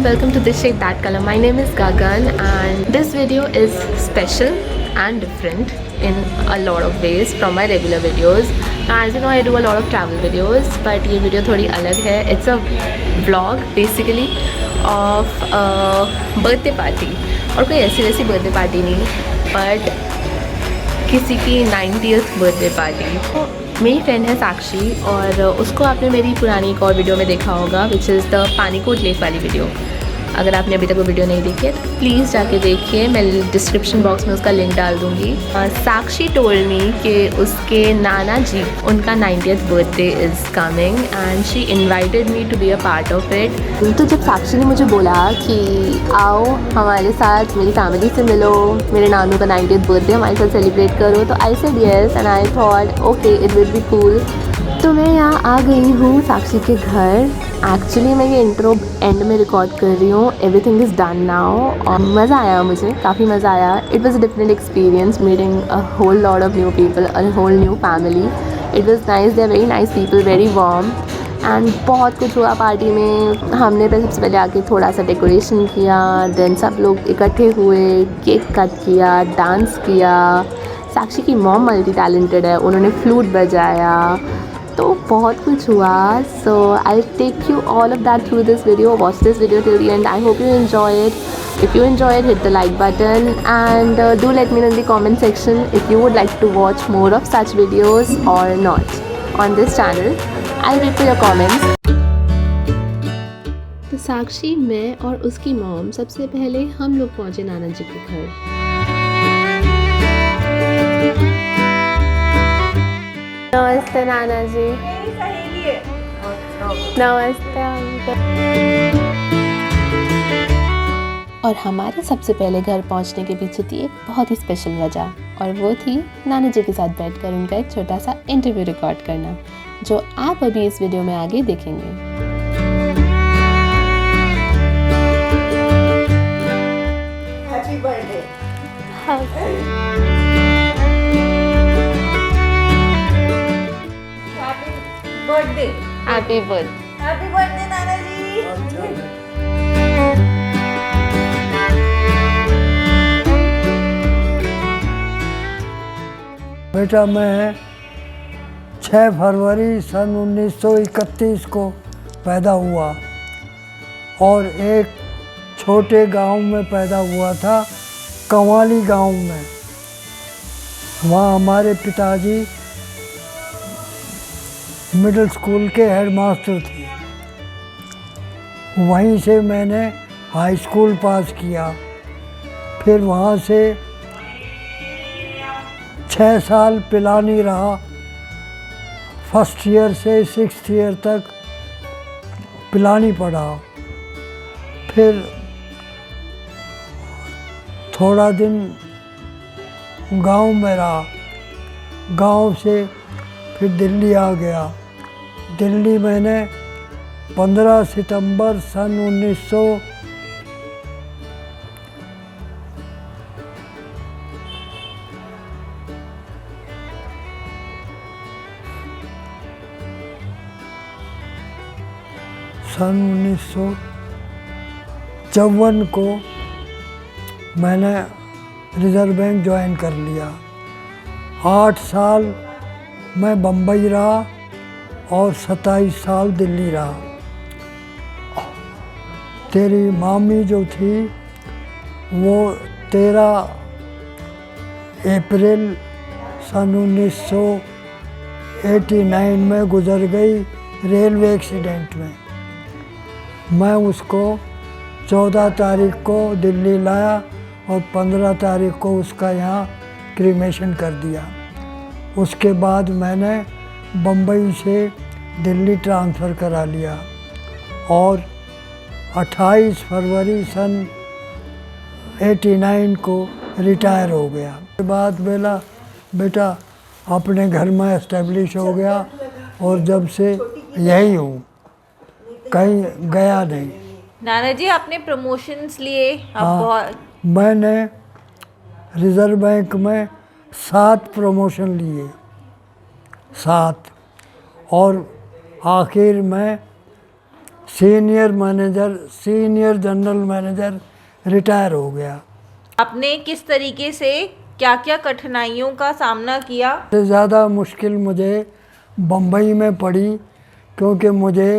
and welcome to This Shade That Color. My name is Gagan and this video is special and different in a lot of ways from my regular videos. Now, as you know, I do a lot of travel videos, but ये video थोड़ी अलग है. It's a vlog basically of a birthday party. और कोई ऐसी वैसी birthday party नहीं, but किसी की 90th birthday party. मेरी फ्रेंड है साक्षी और उसको आपने मेरी पुरानी एक और वीडियो में देखा होगा विच इज़ द पानीकोट लेक वाली वीडियो. अगर आपने अभी तक वो वीडियो नहीं देखी है तो प्लीज़ जाके देखिए. मैं डिस्क्रिप्शन बॉक्स में उसका लिंक डाल दूँगी. साक्षी टोल्ड मी कि उसके नाना जी उनका 90th birthday is coming and she invited me to be a part of it. तो जब साक्षी ने मुझे बोला कि आओ हमारे साथ मेरी फैमिली से मिलो, मेरे नानू का 90th बर्थडे हमारे साथ सेलिब्रेट करो, तो I said yes and I thought okay it will be cool. तो मैं यहाँ आ गई हूँ साक्षी के घर. एक्चुअली मैं ये इंट्रो एंड में रिकॉर्ड कर रही हूँ. एवरीथिंग इज़ डन नाउ और मज़ा आया, मुझे काफ़ी मज़ा आया. It was a different experience meeting a whole lot of new people, a whole new family. It was nice, they are very nice people, very warm and बहुत कुछ हुआ पार्टी में. हमने सबसे पहले आके थोड़ा सा डेकोरेशन किया, देन सब लोग इकट्ठे हुए, केक कट किया, डांस किया. साक्षी की मॉम मल्टी टैलेंटेड है, उन्होंने फ्लूट बजाया, तो बहुत कुछ हुआ. So I take you all of that through this video. Watch this video till the end. I hope you enjoy it. If you enjoy it, hit the like button and do let me know in the comment section if you would like to watch more of such videos or not on this channel. I'll wait for your comments. तो साक्षी, मैं और उसकी mom सबसे पहले हम लोग पहुँचे नाना जी के घर. नमस्ते नाना जी. नमस्ते अंकल. और हमारे सबसे पहले घर पहुंचने के पीछे थी एक बहुत ही स्पेशल वजह, और वो थी नाना जी के साथ बैठकर उनका एक छोटा सा इंटरव्यू रिकॉर्ड करना, जो आप अभी इस वीडियो में आगे देखेंगे. Happy birthday. Birthday. Happy birthday. Happy birthday नाना जी. बेटा, मैं 6 फरवरी सन 1931 को पैदा हुआ और एक छोटे गांव में पैदा हुआ था, कंवाली गांव में. वहाँ हमारे पिताजी मिडिल स्कूल के हेडमास्टर थे. वहीं से मैंने हाई स्कूल पास किया. फिर वहाँ से 6 साल पिलानी रहा. फर्स्ट ईयर से 6th ईयर तक पिलानी पड़ा. फिर थोड़ा दिन गांव में रहा. गांव से फिर दिल्ली आ गया. दिल्ली मैंने 15 सितंबर सन 1954 को मैंने रिज़र्व बैंक ज्वाइन कर लिया. 8 साल मैं बम्बई रहा और 27 साल दिल्ली रहा. तेरी मामी जो थी वो 13 अप्रैल सन 1989 में गुजर गई रेलवे एक्सीडेंट में. मैं उसको 14 तारीख को दिल्ली लाया और 15 तारीख को उसका यहाँ क्रीमेशन कर दिया. उसके बाद मैंने बम्बई से दिल्ली ट्रांसफ़र करा लिया और 28 फरवरी सन 89 को रिटायर हो गया. उसके बाद बेटा अपने घर में एस्टेब्लिश हो गया और जब से यही हूँ, कहीं गया नहीं. नाना जी, आपने प्रमोशंस लिए? हाँ, मैंने रिज़र्व बैंक में 7 प्रमोशन लिए, 7, और आखिर में सीनियर जनरल मैनेजर रिटायर हो गया। आपने किस तरीके से क्या क्या कठिनाइयों का सामना किया? सबसे ज़्यादा मुश्किल मुझे बम्बई में पड़ी, क्योंकि मुझे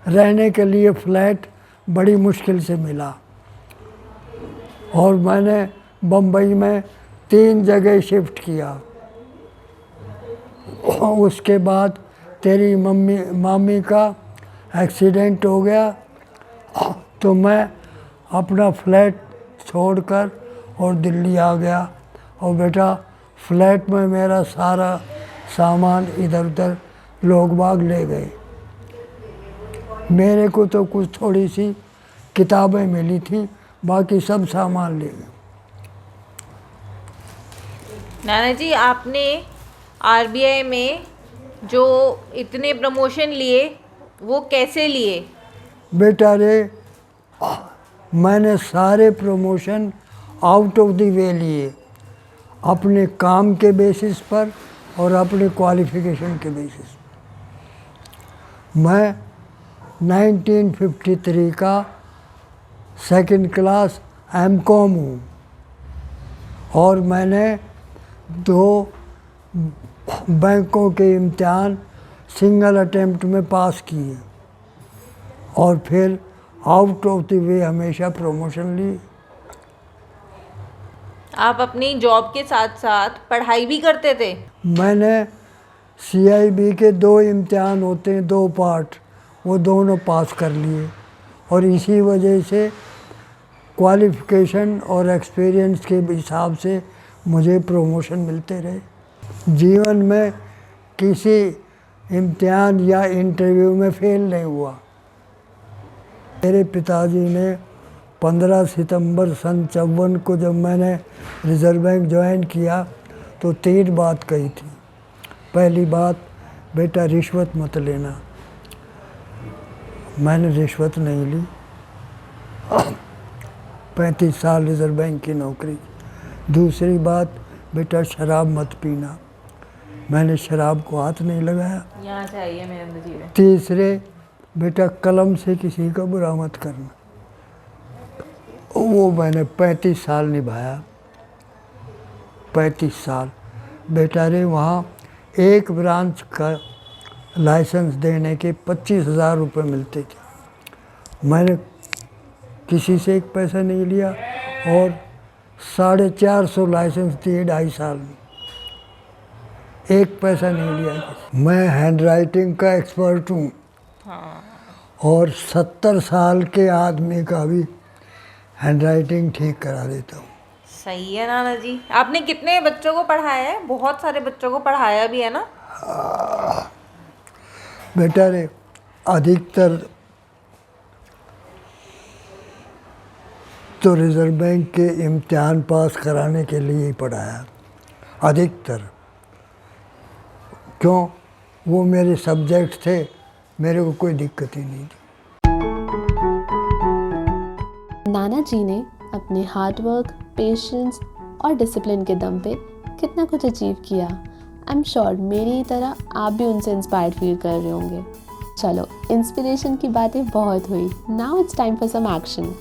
रहने के लिए फ्लैट बड़ी मुश्किल से मिला और मैंने बम्बई में 3 जगह शिफ्ट किया। उसके बाद तेरी मामी का एक्सीडेंट हो गया, तो मैं अपना फ्लैट छोड़कर और दिल्ली आ गया। और बेटा फ्लैट में मेरा सारा सामान इधर उधर लोग बाग ले गए। मेरे को तो कुछ थोड़ी सी किताबें मिली थी, बाकी सब सामान ले गए। नाना जी, आपने आरबीआई में जो इतने प्रमोशन लिए वो कैसे लिए? बेटा रे, मैंने सारे promotion out of the way लिए, अपने काम के बेसिस पर और अपने क्वालिफिकेशन के बेसिस पर। मैं 1953 का 2nd क्लास M.Com हूँ और मैंने 2 बैंकों के इम्तिहान सिंगल अटेम्प्ट में पास किए और फिर आउट ऑफ द वे हमेशा प्रमोशन ली। आप अपनी जॉब के साथ साथ पढ़ाई भी करते थे? मैंने CIB के 2 इम्तिहान होते हैं, 2 पार्ट, वो दोनों पास कर लिए और इसी वजह से क्वालिफ़िकेशन और एक्सपीरियंस के हिसाब से मुझे प्रमोशन मिलते रहे। जीवन में किसी इम्तिहान या इंटरव्यू में फेल नहीं हुआ। मेरे पिताजी ने 15 सितंबर सन 54 को जब मैंने रिज़र्व बैंक ज्वाइन किया तो 3 बात कही थी। पहली बात, बेटा रिश्वत मत लेना। मैंने रिश्वत नहीं ली। 35 साल रिज़र्व बैंक की नौकरी। दूसरी बात, बेटा शराब मत पीना। मैंने शराब को हाथ नहीं लगाया। यहाँ से आइए मेरे अंदर जी। तीसरे, बेटा कलम से किसी का बुरा मत करना। वो मैंने 35 साल निभाया। 35 साल। बेटा रे, वहाँ एक ब्रांच का लाइसेंस देने के 25,000 रुपये मिलते थे। मैंने किसी से एक पैसा नहीं लिया और 450 लाइसेंस दिए 2.5 साल में, एक पैसा नहीं लिया। मैं हैंड राइटिंग का एक्सपर्ट हूँ और 70 साल के आदमी का भी हैंड राइटिंग ठीक करा देता हूँ। सही है नाना जी। आपने कितने बच्चों को पढ़ाया है? बहुत सारे बच्चों को पढ़ाया भी है ना? बेटा रे, अधिकतर तो रिज़र्व बैंक के इम्तिहान पास कराने के लिए ही पढ़ाया, अधिकतर। क्यों? वो मेरे सब्जेक्ट थे, मेरे को कोई दिक्कत ही नहीं थी। नाना जी ने अपने हार्डवर्क, पेशेंस और डिसिप्लिन के दम पे कितना कुछ अचीव किया। आई एम श्योर मेरी तरह आप भी उनसे इंस्पायर्ड फील कर रहे होंगे। चलो, इंस्पिरेशन की बातें बहुत हुई, now it's time for some action.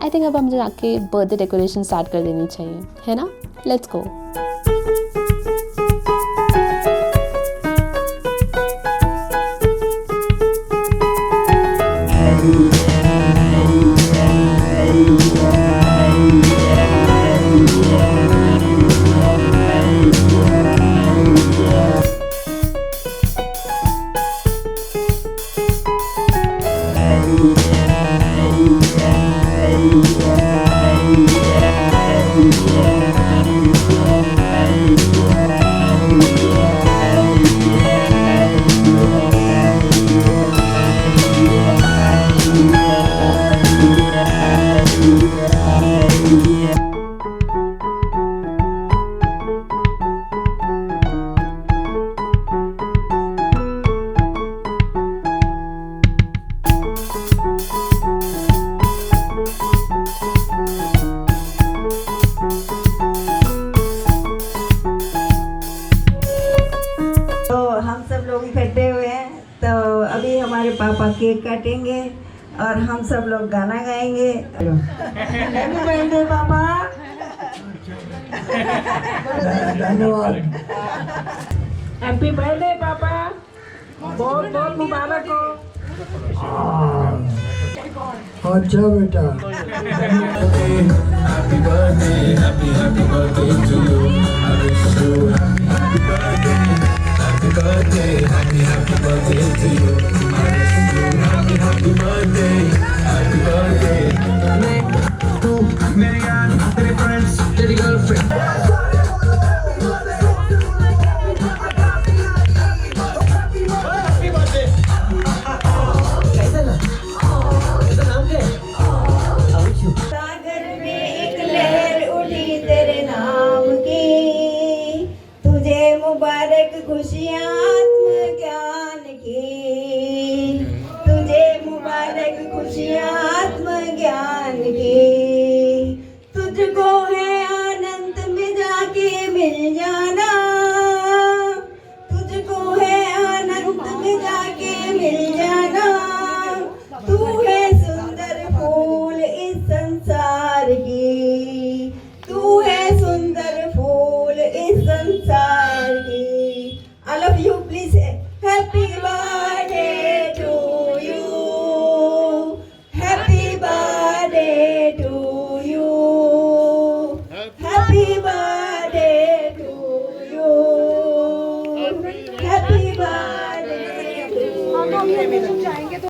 I think अब हम जाके बर्थडे डेकोरेशन स्टार्ट कर देनी चाहिए, है ना? Let's go. पापा केक काटेंगे और हम सब लोग गाना गाएंगे। हैप्पी बर्थडे पापा। धन्यवाद। हैप्पी बर्थडे पापा, बहुत बहुत मुबारक हो। अच्छा बेटा। सागर में एक लहर उठी तेरे नाम की, तुझे मुबारक खुशियाँ आत्मज्ञान की, तुझे मुबारक खुशियाँ आत्मज्ञान की। तुझको है अनंत में जाके मिल जाना, तुझको है अनंत में जाके मिल जाना। तू है सुंदर फूल इस संसार की, तू है सुंदर फूल इस संसार की। I love you, please. Happy birthday to you. Happy birthday to you. Happy birthday to you. Happy birthday to you.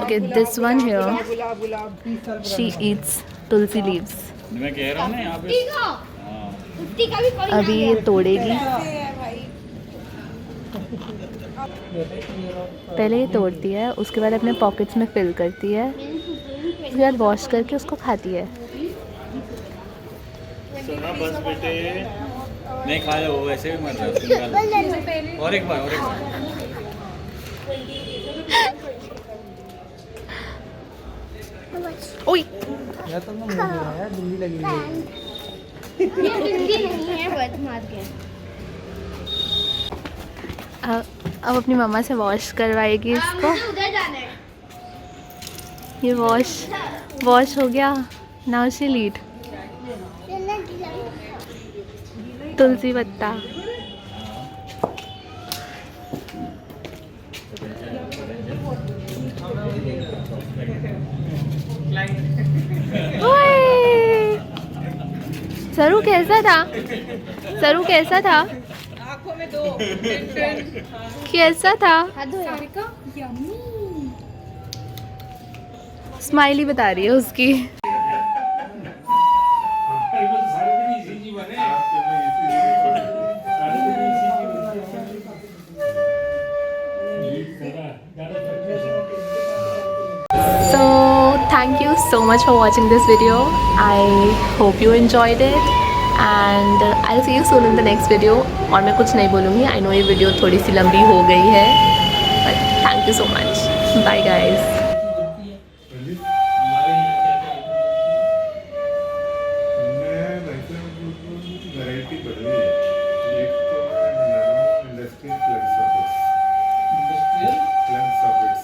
Okay, this one here, she eats tulsi leaves. मैं कह रहा हूँ ना यहाँ पे अभी ये तोड़ेगी, पहले ये तोड़ती है, उसके बाद अपने पॉकेट्स में फिल करती है, उसके बाद वॉश करके उसको खाती है। सुना बस बेटे, नहीं खाया वो वैसे भी मर रहा है, और एक बार और एक बार। ओए अब अपनी मम्मा से वॉश करवाएगी इसको। ये वॉश हो गया। नाउ शी लीड तुलसी पत्ता। सरू कैसा था? सरू कैसा था? आंखों में दो कैसा था? स्माइली बता रही है उसकी। So thank you so much for watching this video. I hope you enjoyed it and I'll see you soon in the next video. और मैं कुछ नहीं बोलूँगी, I know ये वीडियो थोड़ी सी लंबी हो गई है, but thank you so much. Bye guys.